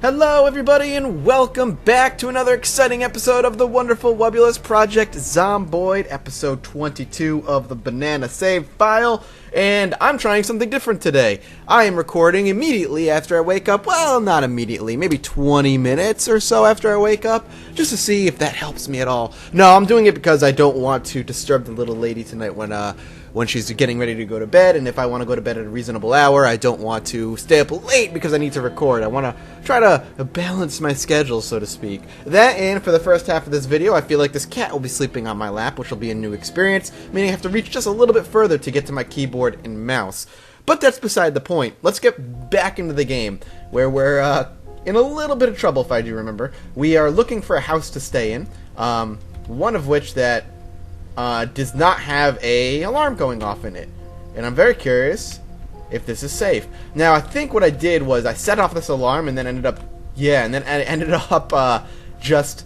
Hello everybody and welcome back to another exciting episode of the wonderful Wubulous Project Zomboid, episode 22 of the Banana Save File, and I'm trying something different today. I am recording immediately after I wake up, well, not immediately, maybe 20 minutes or so after I wake up, just to see if that helps me at all. No, I'm doing it because I don't want to disturb the little lady tonight when she's getting ready to go to bed, and if I want to go to bed at a reasonable hour, I don't want to stay up late because I need to record. I want to try to balance my schedule, so to speak. That, and for the first half of this video, I feel like this cat will be sleeping on my lap, which will be a new experience, meaning I have to reach just a little bit further to get to my keyboard and mouse. But that's beside the point. Let's get back into the game, where we're in a little bit of trouble, if I do remember. We are looking for a house to stay in, one of which that does not have a alarm going off in it, and I'm very curious if this is safe. Now, I think what I did was I set off this alarm and then ended up just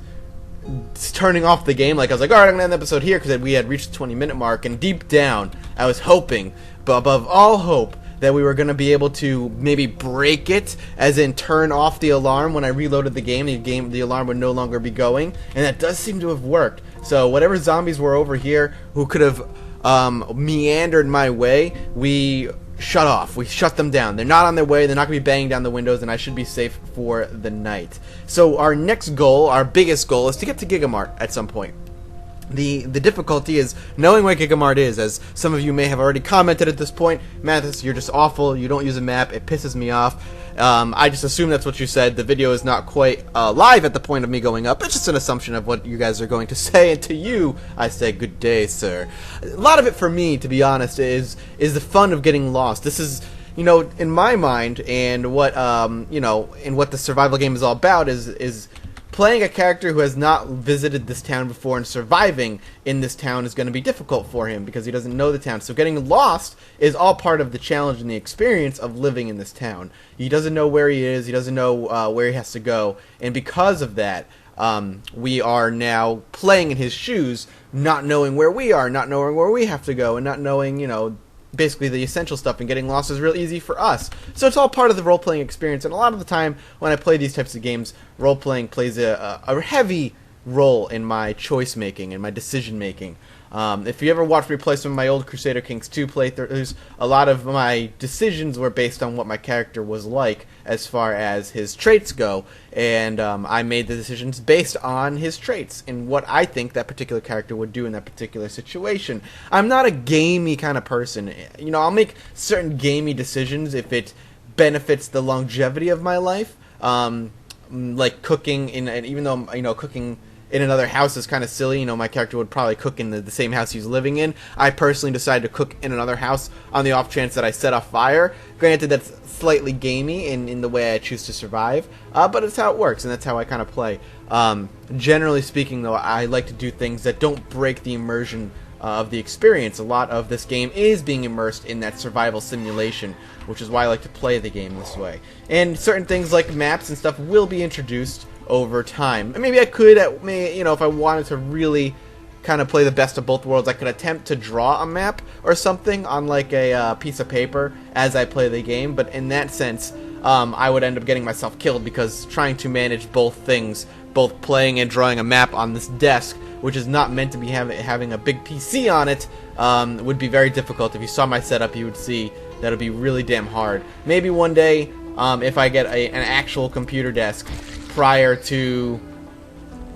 turning off the game. Like, I was like, alright, I'm gonna end the episode here because we had reached the 20-minute mark, and deep down I was hoping, but above all hope, that we were going to be able to maybe break it, as in turn off the alarm when I reloaded the game. The alarm would no longer be going, and that does seem to have worked. So whatever zombies were over here who could have meandered my way, we shut off. We shut them down. They're not on their way. They're not going to be banging down the windows, and I should be safe for the night. So our next goal, our biggest goal, is to get to Gigamart at some point. The difficulty is knowing where Gigamart is, as some of you may have already commented at this point. Mathis, you're just awful, you don't use a map, it pisses me off. I just assume that's what you said. The video is not quite live at the point of me going up. It's just an assumption of what you guys are going to say, and to you, I say good day, sir. A lot of it for me, to be honest, is the fun of getting lost. This is, you know, in my mind, and what, you know, and what the survival game is all about is playing a character who has not visited this town before, and surviving in this town is going to be difficult for him because he doesn't know the town. So getting lost is all part of the challenge and the experience of living in this town. He doesn't know where he is, he doesn't know where he has to go, and because of that, we are now playing in his shoes, not knowing where we are, not knowing where we have to go, and not knowing, you know, basically the essential stuff, and getting lost is real easy for us. So it's all part of the role-playing experience, and a lot of the time when I play these types of games, role-playing plays a heavy role in my choice-making and my decision-making. If you ever watched me play some of my old Crusader Kings 2 playthroughs, a lot of my decisions were based on what my character was like as far as his traits go, and I made the decisions based on his traits and what I think that particular character would do in that particular situation. I'm not a gamey kind of person. You know, I'll make certain gamey decisions if it benefits the longevity of my life, like cooking, and even though, you know, cooking in another house is kind of silly. You know, my character would probably cook in the same house he's living in. I personally decided to cook in another house on the off chance that I set off fire. Granted, that's slightly gamey in the way I choose to survive, but it's how it works, and that's how I kind of play. Generally speaking, though, I like to do things that don't break the immersion of the experience. A lot of this game is being immersed in that survival simulation, which is why I like to play the game this way. And certain things like maps and stuff will be introduced over time. And maybe I could, you know, if I wanted to really kind of play the best of both worlds, I could attempt to draw a map or something on like a piece of paper as I play the game, but in that sense, I would end up getting myself killed, because trying to manage both things, both playing and drawing a map on this desk, which is not meant to be having a big PC on it, would be very difficult. If you saw my setup, you would see that it'd be really damn hard. Maybe one day, if I get an actual computer desk prior to,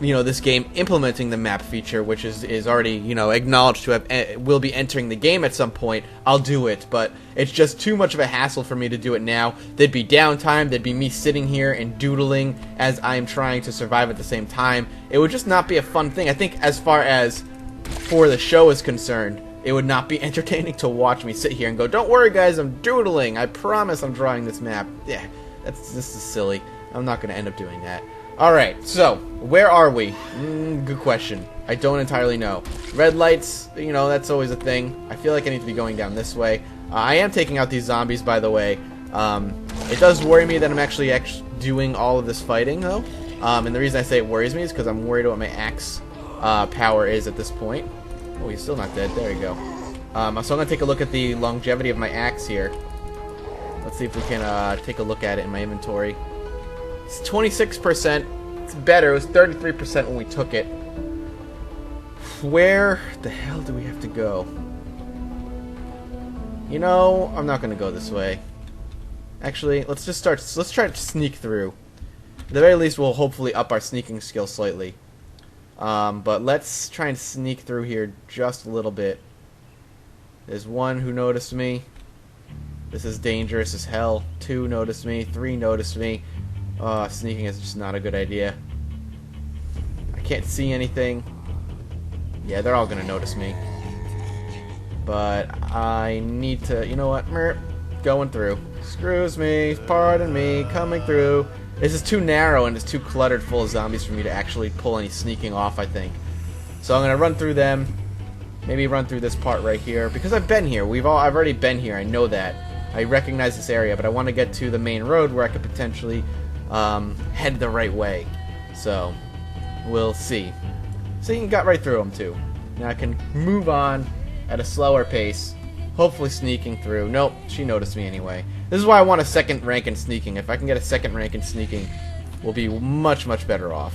you know, this game implementing the map feature, which is already, you know, acknowledged to have, will be entering the game at some point, I'll do it. But it's just too much of a hassle for me to do it now. There'd be downtime, there'd be me sitting here and doodling as I'm trying to survive at the same time. It would just not be a fun thing. I think as far as for the show is concerned, it would not be entertaining to watch me sit here and go, don't worry guys, I'm doodling, I promise I'm drawing this map. Yeah, this is silly. I'm not going to end up doing that. Alright, so, where are we? Good question. I don't entirely know. Red lights, you know, that's always a thing. I feel like I need to be going down this way. I am taking out these zombies, by the way. It does worry me that I'm actually doing all of this fighting, though. And the reason I say it worries me is because I'm worried what my axe power is at this point. Oh, he's still not dead. There we go. So I'm going to take a look at the longevity of my axe here. Let's see if we can take a look at it in my inventory. It's 26%. It's better. It was 33% when we took it. Where the hell do we have to go? You know, I'm not going to go this way. Actually, let's try to sneak through. At the very least, we'll hopefully up our sneaking skill slightly. But let's try and sneak through here just a little bit. There's one who noticed me. This is dangerous as hell. 2 noticed me. 3 noticed me. Sneaking is just not a good idea. I can't see anything. Yeah, they're all gonna notice me. But I need to... You know what? Going through. Screws me. Pardon me. Coming through. This is too narrow and it's too cluttered full of zombies for me to actually pull any sneaking off, I think. So I'm gonna run through them. Maybe run through this part right here. Because I've been here. I've already been here. I know that. I recognize this area, but I want to get to the main road where I could potentially head the right way. So, we'll see. See, you got right through them, too. Now I can move on at a slower pace, hopefully sneaking through. Nope, she noticed me anyway. This is why I want a second rank in sneaking. If I can get a second rank in sneaking, we'll be much, much better off.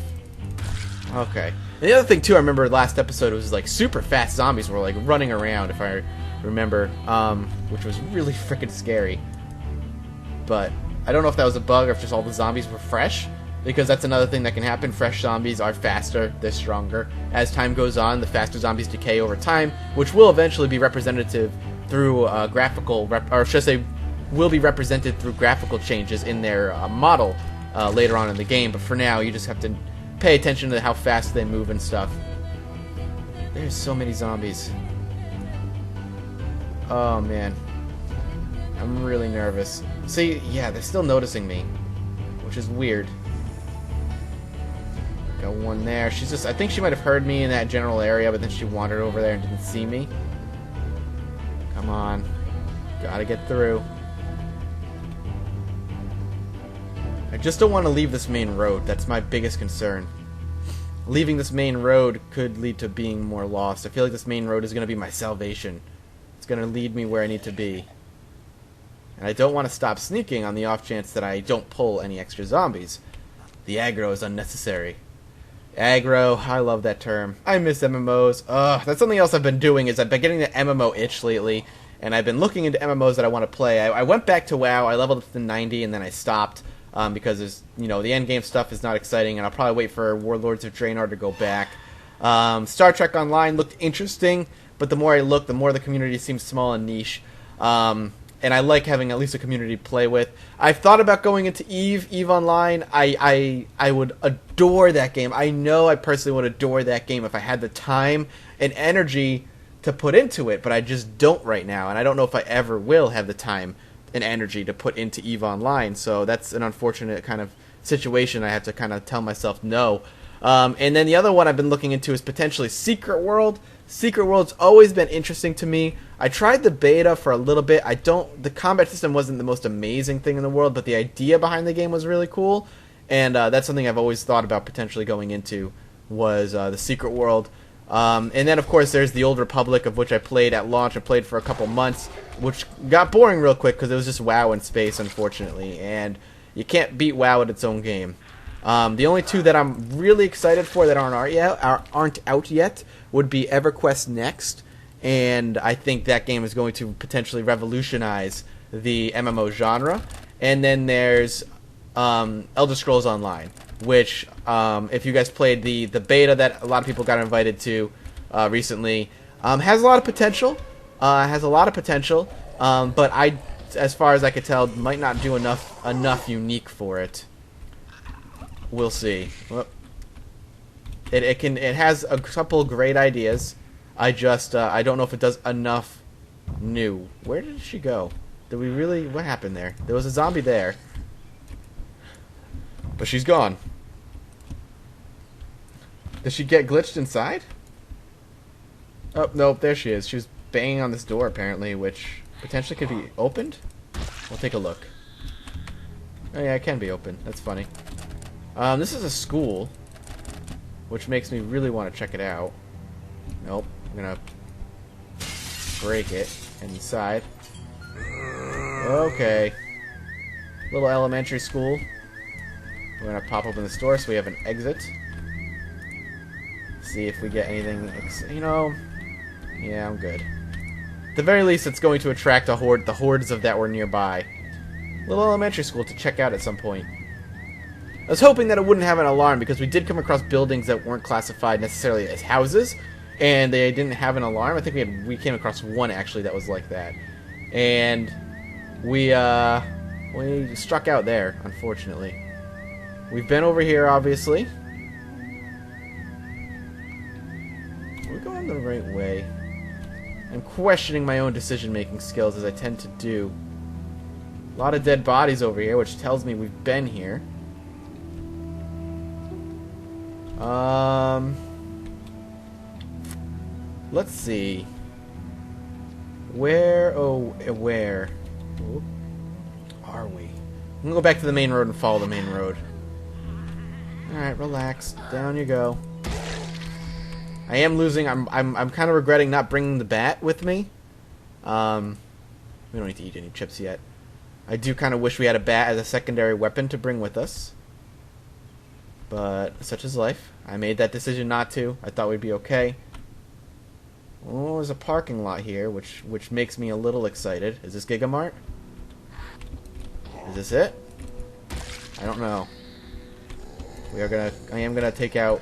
Okay. And the other thing, too, I remember last episode was like super fast zombies were like running around, if I remember, which was really freaking scary. But I don't know if that was a bug or if just all the zombies were fresh, because that's another thing that can happen. Fresh zombies are faster, they're stronger. As time goes on, the faster zombies decay over time, which will eventually be representative through or should I say, will be represented through graphical changes in their model later on in the game. But for now, you just have to pay attention to how fast they move and stuff. There's so many zombies. Oh man, I'm really nervous. See, yeah, they're still noticing me, which is weird. Got one there. She's just, I think she might have heard me in that general area, but then she wandered over there and didn't see me. Come on, gotta get through. I just don't want to leave this main road. That's my biggest concern. Leaving this main road could lead to being more lost. I feel like this main road is going to be my salvation. It's going to lead me where I need to be. And I don't want to stop sneaking on the off chance that I don't pull any extra zombies. The aggro is unnecessary. Aggro, I love that term. I miss MMOs. That's something else I've been doing, is I've been getting the MMO itch lately, and I've been looking into MMOs that I want to play. I went back to WoW, I leveled up to 90, and then I stopped, because there's, the end game stuff is not exciting, and I'll probably wait for Warlords of Draenor to go back. Star Trek Online looked interesting, but the more I look, the more the community seems small and niche. And I like having at least a community to play with. I've thought about going into EVE Online. I would adore that game. I know I personally would adore that game if I had the time and energy to put into it, but I just don't right now, and I don't know if I ever will have the time and energy to put into EVE Online, so that's an unfortunate kind of situation. I have to kind of tell myself no. And then the other one I've been looking into is potentially Secret World. Secret World's always been interesting to me. I tried the beta for a little bit. The combat system wasn't the most amazing thing in the world, but the idea behind the game was really cool, and that's something I've always thought about potentially going into, was the Secret World. And then, of course, there's the Old Republic, of which I played at launch. I played for a couple months, which got boring real quick because it was just WoW in space, unfortunately, and you can't beat WoW at its own game. The only two that I'm really excited for that aren't out yet would be EverQuest Next, and I think that game is going to potentially revolutionize the MMO genre. And then there's Elder Scrolls Online, which, if you guys played the beta that a lot of people got invited to recently, has a lot of potential. But as far as I could tell, might not do enough unique for it. We'll see. Well, it has a couple great ideas. I don't know if it does enough new. Where did she go? What happened there? There was a zombie there, but she's gone. Did she get glitched inside? Oh, nope, there she is. She was banging on this door, apparently, which potentially could be opened. We'll take a look. Oh yeah, it can be open. That's funny. This is a school, which makes me really want to check it out. Nope, I'm gonna break it inside. Okay. Little elementary school. We're gonna pop open the store so we have an exit. See if we get anything. You know, yeah, I'm good. At the very least, it's going to attract the hordes of that were nearby. Little elementary school to check out at some point. I was hoping that it wouldn't have an alarm because we did come across buildings that weren't classified necessarily as houses, and they didn't have an alarm. I think we came across one actually that was like that, and we struck out there, unfortunately. We've been over here, obviously. We're going the right way. I'm questioning my own decision-making skills, as I tend to do. A lot of dead bodies over here, which tells me we've been here. Let's see. Where are we? I'm gonna go back to the main road and follow the main road. Alright, relax. Down you go. I am losing. I'm kind of regretting not bringing the bat with me. We don't need to eat any chips yet. I do kind of wish we had a bat as a secondary weapon to bring with us. But such is life. I made that decision not to. I thought we'd be okay. Oh, there's a parking lot here, which makes me a little excited. Is this Gigamart? Is this it? I don't know. I am gonna take out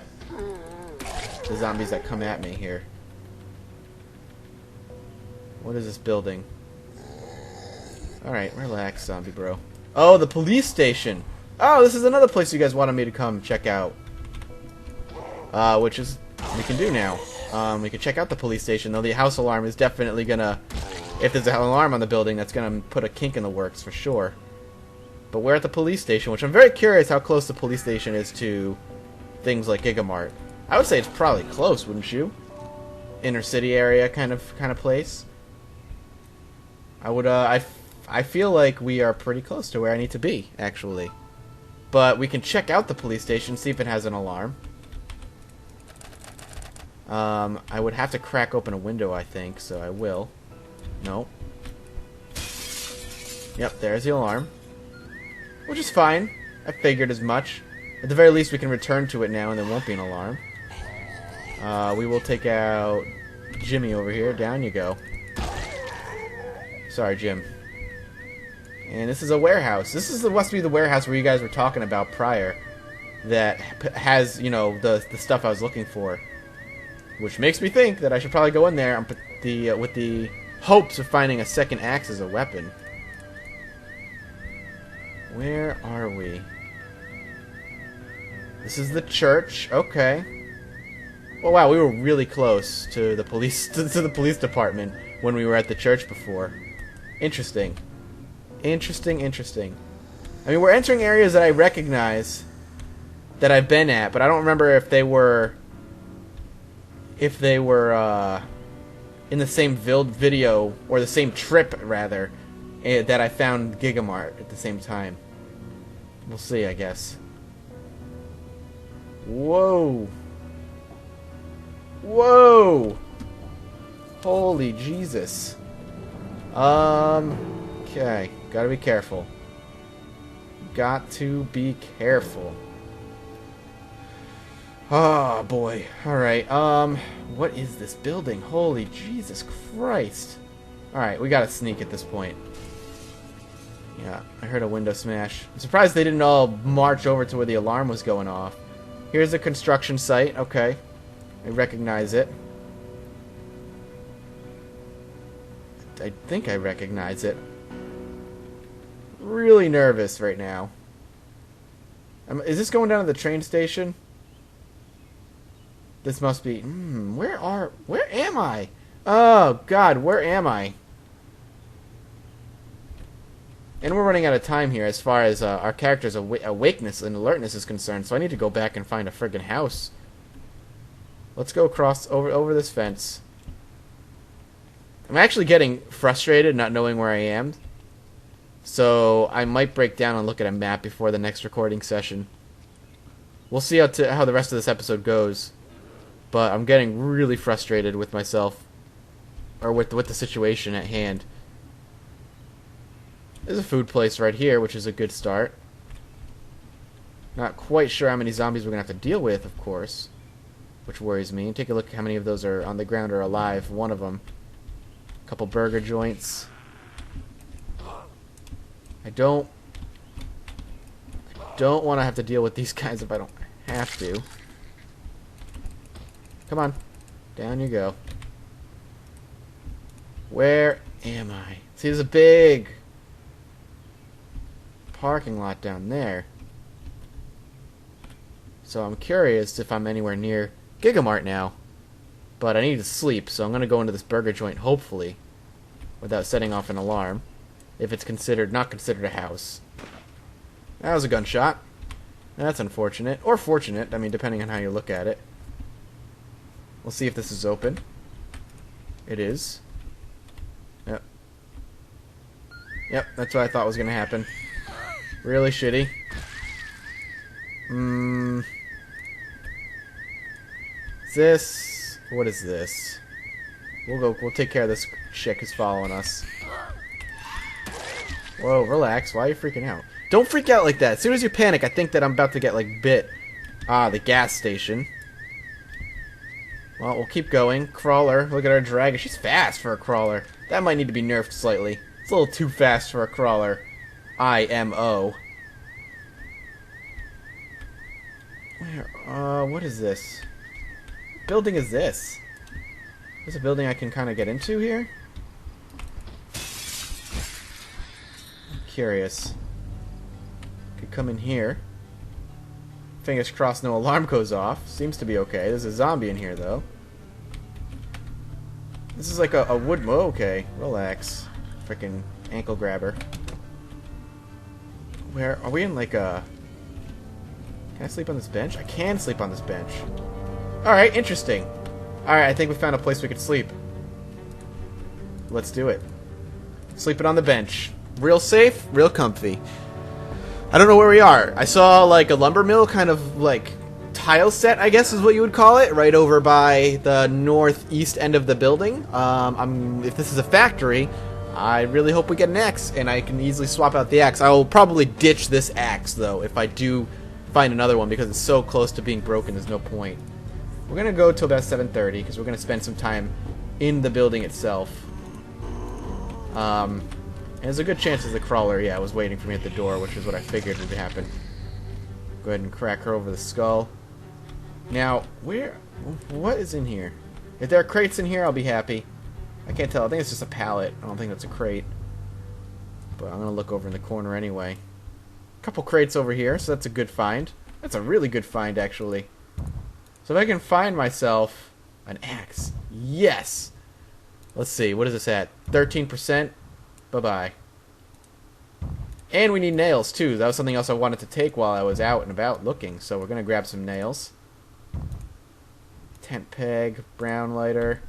the zombies that come at me here. What is this building? Alright, relax, zombie bro. Oh, the police station! Oh, this is another place you guys wanted me to come check out. Which is, we can do now. We can check out the police station, though the house alarm is definitely gonna, if there's an alarm on the building, that's gonna put a kink in the works for sure. But we're at the police station, which I'm very curious how close the police station is to things like Gigamart. I would say it's probably close, wouldn't you? Inner city area kind of place. I feel like we are pretty close to where I need to be, actually. But we can check out the police station, see if it has an alarm. I would have to crack open a window, I think, so I will. No. Yep, there's the alarm. Which is fine. I figured as much. At the very least, we can return to it now and there won't be an alarm. We will take out Jimmy over here. Down you go. Sorry, Jim. And this is a warehouse. This must be the warehouse where you guys were talking about prior. That has, you know, the stuff I was looking for. Which makes me think that I should probably go in there with the hopes of finding a second axe as a weapon. Where are we? This is the church. Okay. Oh wow, we were really close to the police to the police department when we were at the church before. Interesting. Interesting. I mean, we're entering areas that I recognize that I've been at, but I don't remember if they were in the same video or the same trip rather that I found Gigamart at the same time. We'll see, I guess. Whoa. Holy Jesus. Okay. Gotta be careful. Got to be careful. Oh, boy. Alright, what is this building? Holy Jesus Christ. Alright, we gotta sneak at this point. Yeah, I heard a window smash. I'm surprised they didn't all march over to where the alarm was going off. Here's a construction site. Okay. I recognize it. I think I recognize it. Really nervous right now. Is this going down to the train station? This must be... where am I? Oh, God, where am I? And we're running out of time here as far as our character's awakeness and alertness is concerned, so I need to go back and find a friggin' house. Let's go across over this fence. I'm actually getting frustrated not knowing where I am, so I might break down and look at a map before the next recording session. We'll see how the rest of this episode goes, but I'm getting really frustrated with myself, or with the situation at hand. There's a food place right here, which is a good start. Not quite sure how many zombies we're going to have to deal with, of course. Which worries me. Take a look at how many of those are on the ground or alive. One of them. A couple burger joints. I don't want to have to deal with these guys if I don't have to. Come on. Down you go. Where am I? See, there's a big parking lot down there. So I'm curious if I'm anywhere near Gigamart now. But I need to sleep, so I'm going to go into this burger joint, hopefully, without setting off an alarm. If it's not considered a house. That was a gunshot. That's unfortunate. Or fortunate, I mean, depending on how you look at it. We'll see if this is open. It is. Yep. Yep, that's what I thought was going to happen. Really shitty. What is this? We'll take care of this chick who's following us. Whoa, relax. Why are you freaking out? Don't freak out like that. As soon as you panic, I think that I'm about to get, like, bit. Ah, the gas station. Well, we'll keep going. Crawler. Look at our dragon. She's fast for a crawler. That might need to be nerfed slightly. It's a little too fast for a crawler. IMO. What is this? What building is this? Is this a building I can kind of get into here? I'm curious. Could come in here. Fingers crossed no alarm goes off. Seems to be okay. There's a zombie in here, though. This is like a wood... Oh, okay. Relax. Frickin' ankle grabber. Where... Are we in like a... Can I sleep on this bench? I can sleep on this bench. Alright, interesting. Alright, I think we found a place we could sleep. Let's do it. Sleeping on the bench. Real safe, real comfy. I don't know where we are. I saw like a lumber mill kind of like tile set, I guess is what you would call it, right over by the northeast end of the building. If this is a factory, I really hope we get an axe and I can easily swap out the axe. I will probably ditch this axe though if I do find another one because it's so close to being broken. There's no point. We're gonna go till about 7:30 because we're gonna spend some time in the building itself. And there's a good chance as the crawler, yeah, was waiting for me at the door, which is what I figured would happen. Go ahead and crack her over the skull. Now, what is in here? If there are crates in here, I'll be happy. I can't tell. I think it's just a pallet. I don't think that's a crate. But I'm gonna look over in the corner anyway. A couple crates over here, so that's a good find. That's a really good find, actually. So if I can find myself an axe. Yes! Let's see, what is this at? 13%? Bye-bye. And we need nails, too. That was something else I wanted to take while I was out and about looking. So we're going to grab some nails. Tent peg, brown lighter.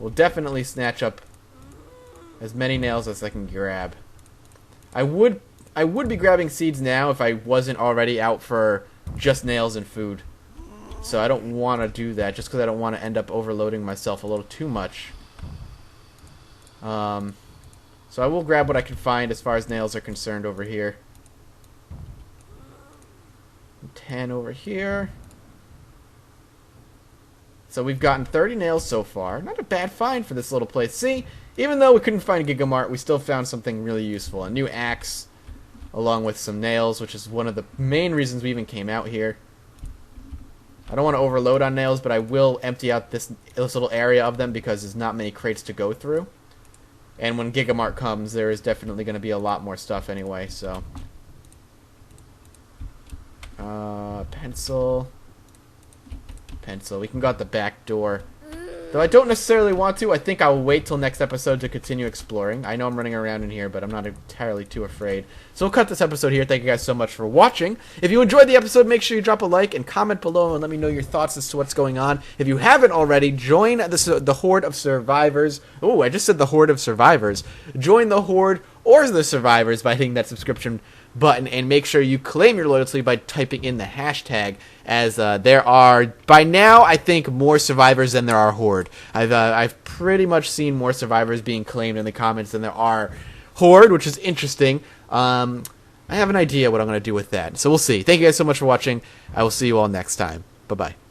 We'll definitely snatch up as many nails as I can grab. I would be grabbing seeds now if I wasn't already out for just nails and food. So I don't want to do that just because I don't want to end up overloading myself a little too much. So I will grab what I can find as far as nails are concerned over here. 10 over here. So we've gotten 30 nails so far. Not a bad find for this little place. See, even though we couldn't find Gigamart, we still found something really useful. A new axe, along with some nails, which is one of the main reasons we even came out here. I don't want to overload on nails, but I will empty out this little area of them because there's not many crates to go through. And when Gigamart comes, there is definitely going to be a lot more stuff anyway, so. Pencil. Pencil. We can go out the back door. Though I don't necessarily want to. I think I will wait till next episode to continue exploring. I know I'm running around in here, but I'm not entirely too afraid. So we'll cut this episode here. Thank you guys so much for watching. If you enjoyed the episode, make sure you drop a like and comment below and let me know your thoughts as to what's going on. If you haven't already, join the Horde of Survivors. Oh, I just said the Horde of Survivors. Join the Horde or the Survivors by hitting that subscription button, and make sure you claim your loyalty by typing in the hashtag, as there are, by now, I think, more survivors than there are Horde. I've pretty much seen more survivors being claimed in the comments than there are Horde, which is interesting. I have an idea what I'm going to do with that. So we'll see. Thank you guys so much for watching. I will see you all next time. Bye-bye.